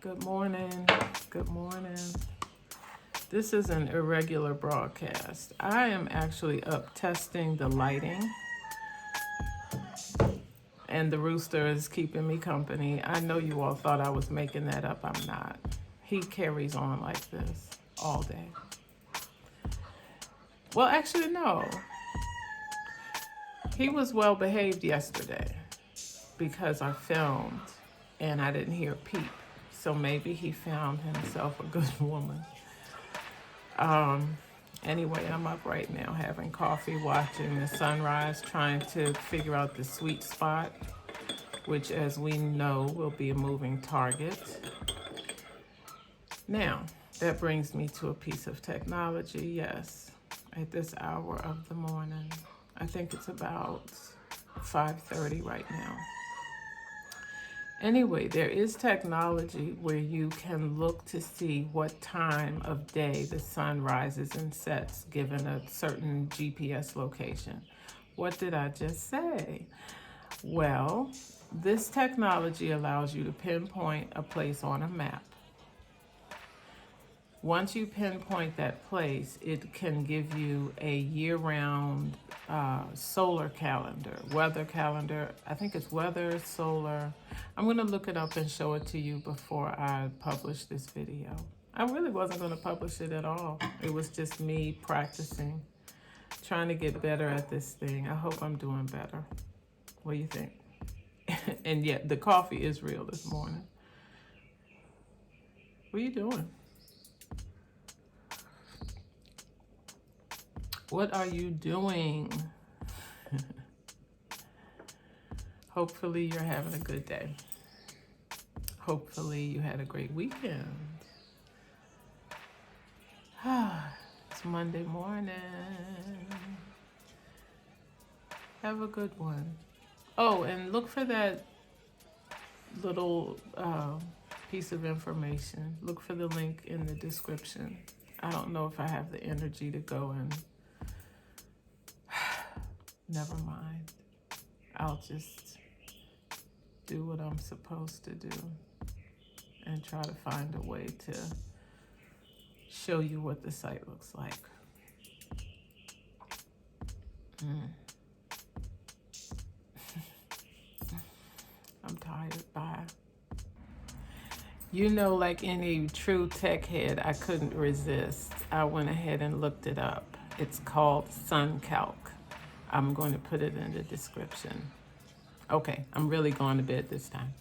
Good morning. Good morning. This is an irregular broadcast. I am actually up testing the lighting, and the rooster is keeping me company. I know you all thought I was making that up. I'm not. He carries on like this all day. Well, actually, no. He was well behaved yesterday because I filmed and I didn't hear a peep. So maybe he found himself a good woman. Anyway, I'm up right now having coffee, watching the sunrise, trying to figure out the sweet spot, which, as we know, will be a moving target. Now, that brings me to a piece of technology. Yes, at this hour of the morning, I think it's about 5:30 right now. Anyway, there is technology where you can look to see what time of day the sun rises and sets given a certain GPS location. What did I just say? Well, this technology allows you to pinpoint a place on a map. Once you pinpoint that place, it can give you a year-round solar calendar, weather calendar. I think it's weather, solar. I'm going to look it up and show it to you before I publish this video. I really wasn't going to publish it at all. It was just me practicing, trying to get better at this thing. I hope I'm doing better. What do you think? And yet, the coffee is real this morning. What are you doing? What are you doing? Hopefully you're having a good day. Hopefully you had a great weekend. It's Monday morning. Have a good one. Oh, and look for that little piece of information. Look for the link in the description. I don't know if I have the energy to go and never mind. I'll just do what I'm supposed to do and try to find a way to show you what the site looks like. I'm tired. Bye. You know, like any true tech head, I couldn't resist. I went ahead and looked it up. It's called SunCalc. I'm going to put it in the description. Okay, I'm really going to bed this time.